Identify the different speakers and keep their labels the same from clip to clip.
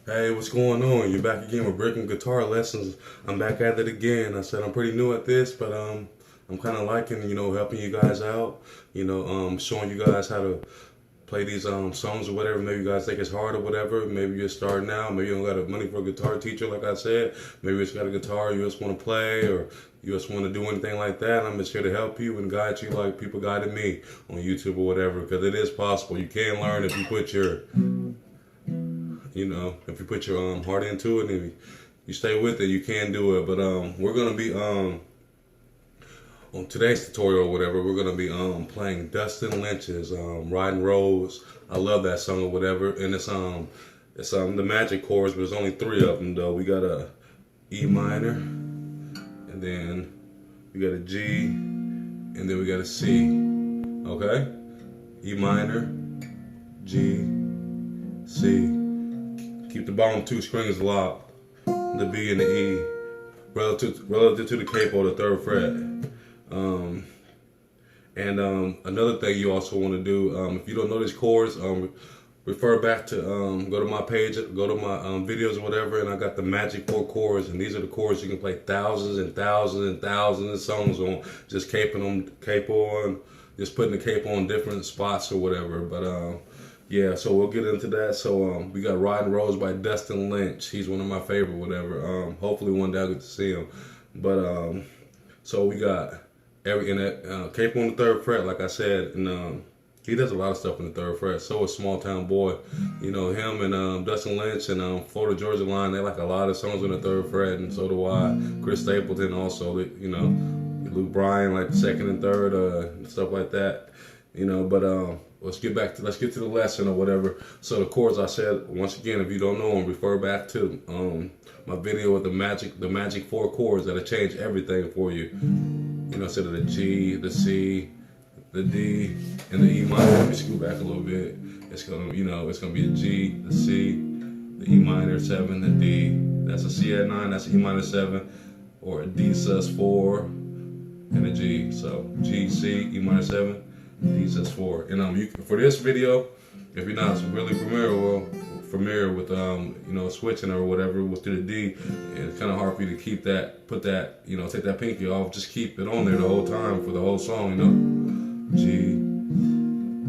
Speaker 1: Hey, what's going on? You're back again with Breaking Guitar Lessons. I'm back at it again. I said I'm pretty new at this, but I'm kind of liking, helping you guys out. Showing you guys how to play these songs or whatever. Maybe you guys think it's hard or whatever. Maybe you're starting out. Maybe you don't got the money for a guitar teacher, like I said. Maybe you just got a guitar you just want to play, or you just want to do anything like that. I'm just here to help you and guide you like people guided me on YouTube or whatever, because it is possible. You can learn if you put your if you put your heart into it and you stay with it, you can do it. But we're gonna be on today's tutorial or whatever. We're gonna be playing Dustin Lynch's "Riding Rose." I love that song or whatever, and it's the magic chords, but there's only three of them though. We got a E minor, and then we got a G, and then we got a C. Okay, E minor, G, C. Keep the bottom two strings locked, the B and the E, relative to the capo, the third fret. Another thing you also want to do, if you don't know these chords, refer back to, go to my page, go to my videos or whatever, and I got the magic 4 chords, and these are the chords you can play thousands and thousands and thousands of songs on, just capo on, just putting the capo on different spots or whatever. But yeah, so we'll get into that. So we got "Riding Rose" by Dustin Lynch. He's one of my favorite, whatever. Hopefully one day I'll get to see him. But so we got capo on the third fret, like I said, and he does a lot of stuff in the third fret. So is Small Town Boy. Him and Dustin Lynch and Florida Georgia Line, they like a lot of songs on the third fret, and so do I. Chris Stapleton also, Luke Bryan, like the second and third, and stuff like that. But let's get to the lesson or whatever. So the chords, I said, once again, if you don't know them, refer back to my video with the magic 4 chords that'll change everything for you. Instead of the G, the C, the D, and the E minor. Let me scoot back a little bit. It's gonna be a G, the C, the E minor 7, the D. That's a C at 9. That's an E minor 7, or a D sus4, and a G. So G, C, E minor 7. D sus 4. And for this video, if you're not really familiar with switching or whatever through the D, it's kind of hard for you to take that pinky off. Just keep it on there the whole time for the whole song. G,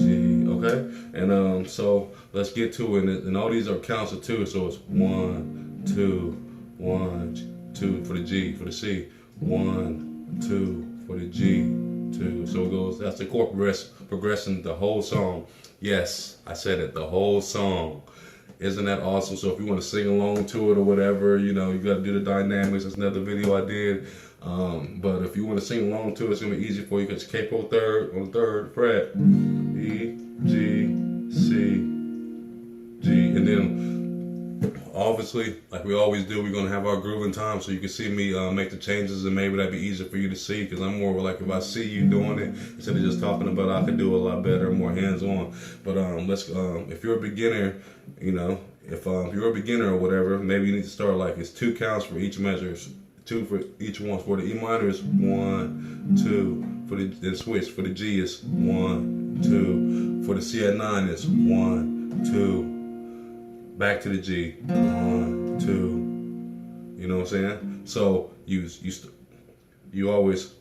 Speaker 1: G, okay. And so let's get to it. And all these are counts of 2, so it's 1, 2, 1, 2 for the G, for the C, 1, 2 for the G, 2. So it goes. That's the chord progression the whole song. Yes, I said it. The whole song. Isn't that awesome? So if you want to sing along to it or whatever, you got to do the dynamics. That's another video I did. But if you want to sing along to it, it's gonna be easy for you because capo third on the third fret, E, G, C, G, and then obviously, like we always do, we're gonna have our grooving time, so you can see me make the changes, and maybe that'd be easier for you to see, because I'm more like, if I see you doing it instead of just talking about it, I could do a lot better, more hands-on. But if you're a beginner, if you're a beginner or whatever, maybe you need to start like it's 2 counts for each measure, 2 for each one. For the E minor is 1, 2. For the switch for the G is 1, 2. For the C at 9 is 1, 2. Back to the G, 1, 2. You know what I'm saying? So you always,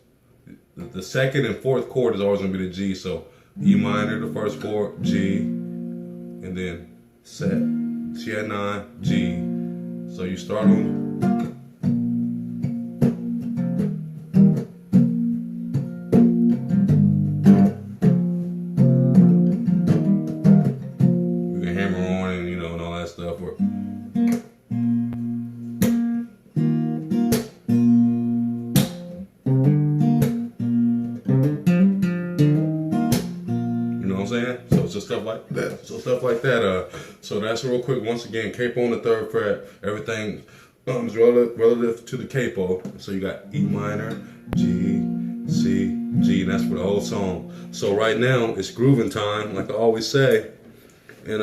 Speaker 1: the second and fourth chord is always gonna be the G. So E minor, the first chord, G, and then set C at 9, G. So you start on. Stuff like that. So that's real quick. Once again, capo on the third fret. Everything is relative to the capo. So you got E minor, G, C, G, and that's for the whole song. So right now it's grooving time, like I always say, and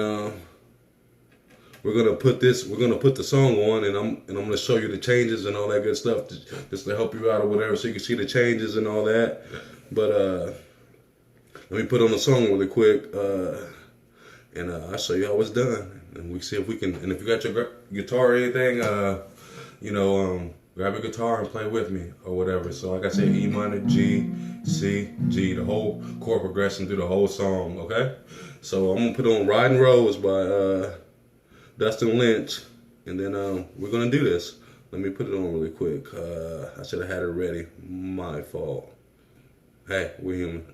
Speaker 1: we're gonna put the song on, and I'm gonna show you the changes and all that good stuff, just to help you out or whatever, so you can see the changes and all that. But let me put on the song really quick. And I'll show you how it's done. and we see if we can. And if you got your guitar or anything, grab a guitar and play with me or whatever. So like I said, E minor, G, C, G, the whole chord progression through the whole song. Okay. So I'm gonna put on "Riding Rose" by Dustin Lynch, and then we're gonna do this. Let me put it on really quick. I should have had it ready. My fault. Hey, we're human.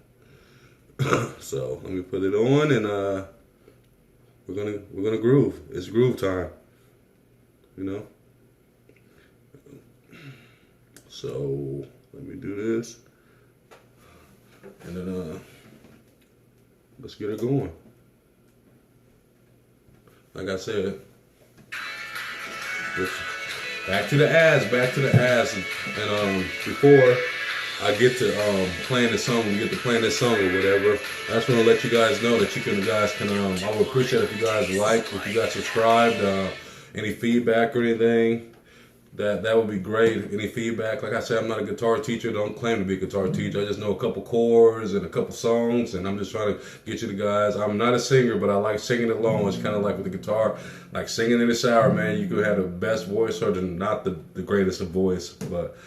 Speaker 1: So let me put it on, and we're gonna groove. It's groove time, you know. So let me do this, and then let's get it going. Like I said, back to the ads, and before I get to playing the song, we get to playing this song or whatever, I just want to let you guys know that you guys can, I would appreciate if you guys like, if you guys subscribed, any feedback or anything, that would be great. Any feedback, like I said, I'm not a guitar teacher, don't claim to be a guitar teacher, I just know a couple chords and a couple songs, and I'm just trying to get you the guys. I'm not a singer, but I like singing alone. It's kind of like with the guitar, like singing in the shower, man. You could have the best voice or not the greatest of voice, but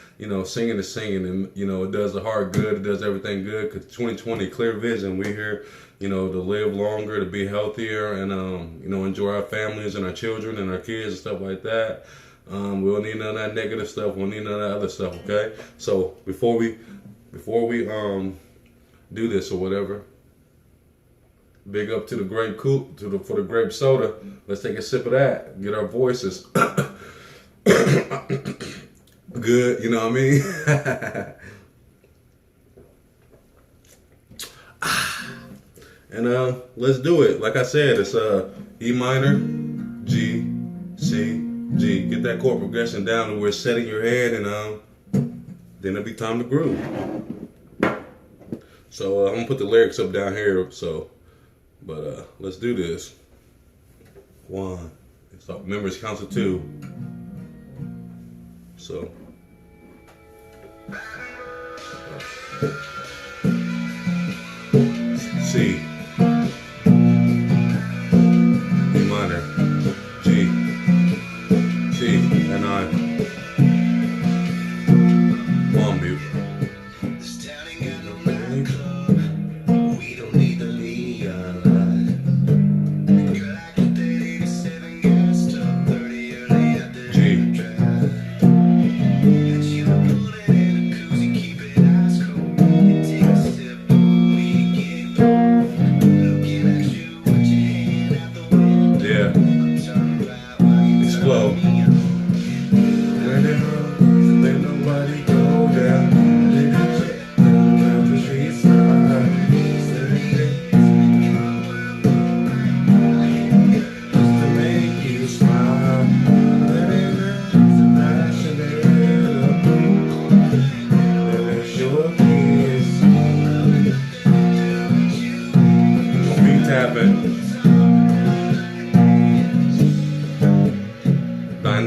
Speaker 1: singing is singing, and it does the heart good, it does everything good, because 2020, clear vision, we're here, to live longer, to be healthier, and enjoy our families and our children and our kids and stuff like that. We don't need none of that negative stuff. We don't need none of that other stuff. Okay. So before we do this or whatever, big up to the grape for the grape soda. Let's take a sip of that. Get our voices good. You know what I mean? And let's do it. Like I said, it's E minor, G, C, G. Get that chord progression down to where it's setting your head, and then it'll be time to groove. So I'm gonna put the lyrics up down here. So, but let's do this. 1. So remember, it's counts to 2. So. C. E minor. G. C. And I. One mute.
Speaker 2: This town ain't got no nightclub. We don't need the neon light. Girl, I get that 87 gas up 30 early at the drive. And you put it in a koozie, keep it ice cold. And take a sip before we get going. Looking at you with your hand out the window.
Speaker 1: Yeah.
Speaker 2: Turn right while you
Speaker 1: Explode.
Speaker 2: turn me on.
Speaker 1: Let nobody go down.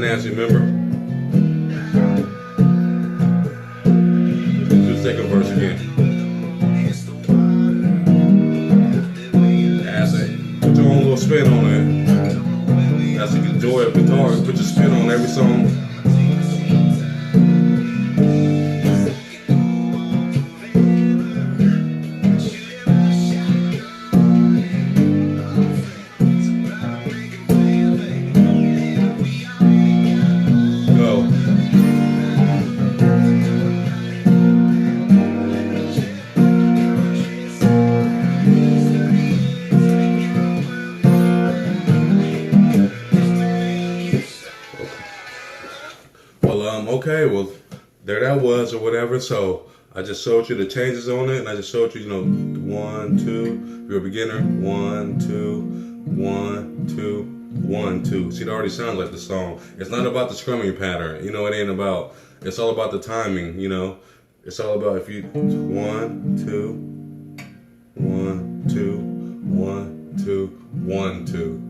Speaker 1: Nancy, remember? Do the second verse again. Put your own little spin on it. That's the joy of guitar. Put your spin on every song. Okay, well, there that was or whatever. So I just showed you the changes on it, and I just showed you, 1, 2. If you're a beginner, 1, 2, 1, 2, 1, 2. See, it already sounds like the song. It's not about the strumming pattern, it ain't about. It's all about the timing, It's all about if you 1, 2, 1, 2, 1, 2, 1, 2.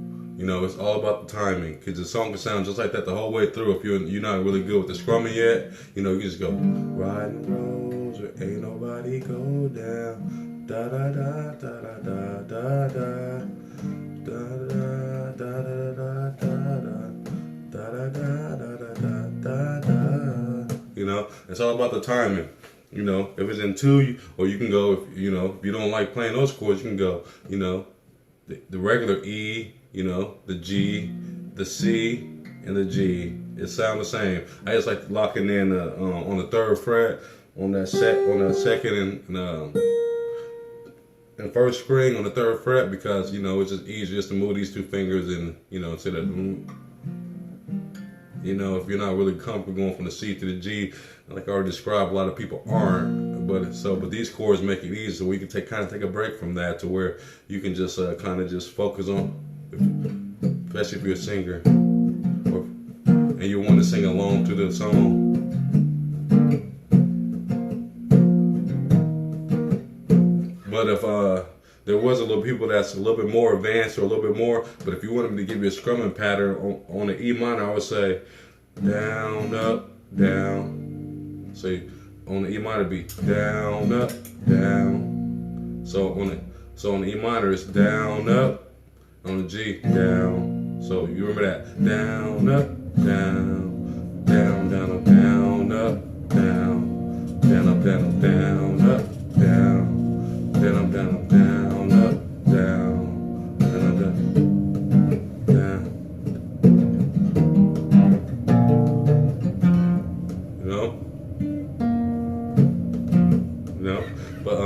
Speaker 1: It's all about the timing, because the song can sound just like that the whole way through. If you're not really good with the strumming yet, you just go riding rose, or ain't nobody go down, da da da da da da da da da da da da. It's all about the timing. You know, if it's in 2, or you can go, if you don't like playing those chords, you can go, the regular E, the G, the C, and the G. It sound the same. I just like locking in on the 3rd fret on that second and first string on the 3rd fret, because it's just easier just to move these 2 fingers and instead of if you're not really comfortable going from the C to the G, like I already described, a lot of people aren't. But these chords make it easy, so we can take a break from that to where you can just kind of just focus on, especially if you're a singer, and you want to sing along to the song. But if there was a little people that's a little bit more advanced or a little bit more, but if you want them to give you a strumming pattern on the E minor, I would say down, up, down. So on the E minor be down, up, down. So on the E minor it's down, up. On the G, down. So you remember that? Down, up, down, down, down, up, down, up, down, down, up, down, up, down, up, down, down, up, down, up, down, up, down, down, up, down, down. But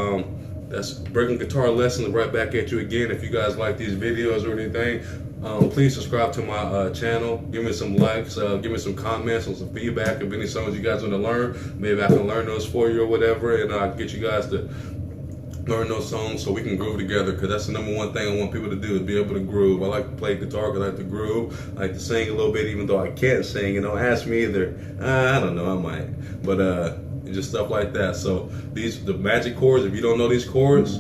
Speaker 1: that's Breaking Guitar Lessons right back at you again. If you guys like these videos or anything, please subscribe to my channel. Give me some likes, give me some comments and some feedback of any songs you guys want to learn. Maybe I can learn those for you or whatever, and I'll get you guys to learn those songs so we can groove together, because that's the #1 thing I want people to do, is be able to groove. I like to play guitar because I like to groove. I like to sing a little bit, even though I can't sing. Don't ask me either. I don't know, I might. But just stuff like that. So the magic chords, if you don't know these chords,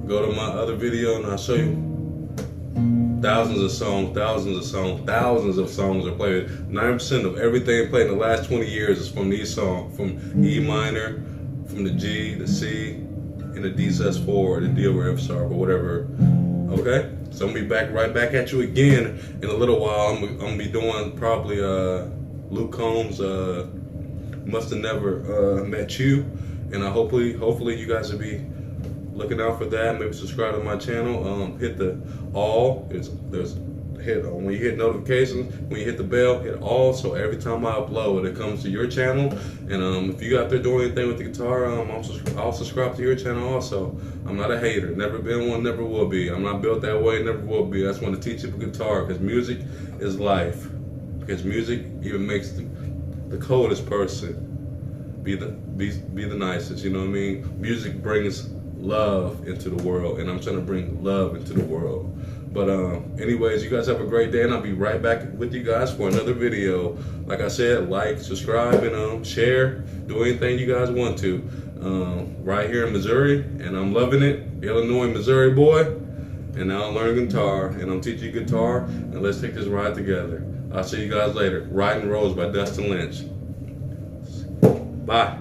Speaker 1: go to my other video and I'll show you thousands of songs are played. 9% of everything played in the last 20 years is from these songs, from E minor, from the G, the C, and the D sus4, or the D over F sharp, or whatever. Okay? So I'm gonna be right back at you again in a little while. I'm gonna be doing probably Luke Combs' Must Have Never Met You, and hopefully you guys will be looking out for that. Maybe subscribe to my channel. Hit the all. When you hit notifications, when you hit the bell, hit all, so every time I upload it comes to your channel. And if you out there doing anything with the guitar, I'll subscribe to your channel also. I'm not a hater, never been one, never will be. I'm not built that way, never will be. I just want to teach you guitar, because music is life. Because music even makes the coldest person be the nicest. You know what I mean? Music brings love into the world, and I'm trying to bring love into the world. But anyways, you guys have a great day, and I'll be right back with you guys for another video. Like I said, like, subscribe, and share. Do anything you guys want to. Right here in Missouri, and I'm loving it. Illinois, Missouri boy. And now I'm learning guitar, and I'm teaching you guitar, and let's take this ride together. I'll see you guys later. Riding Rose by Dustin Lynch. Bye.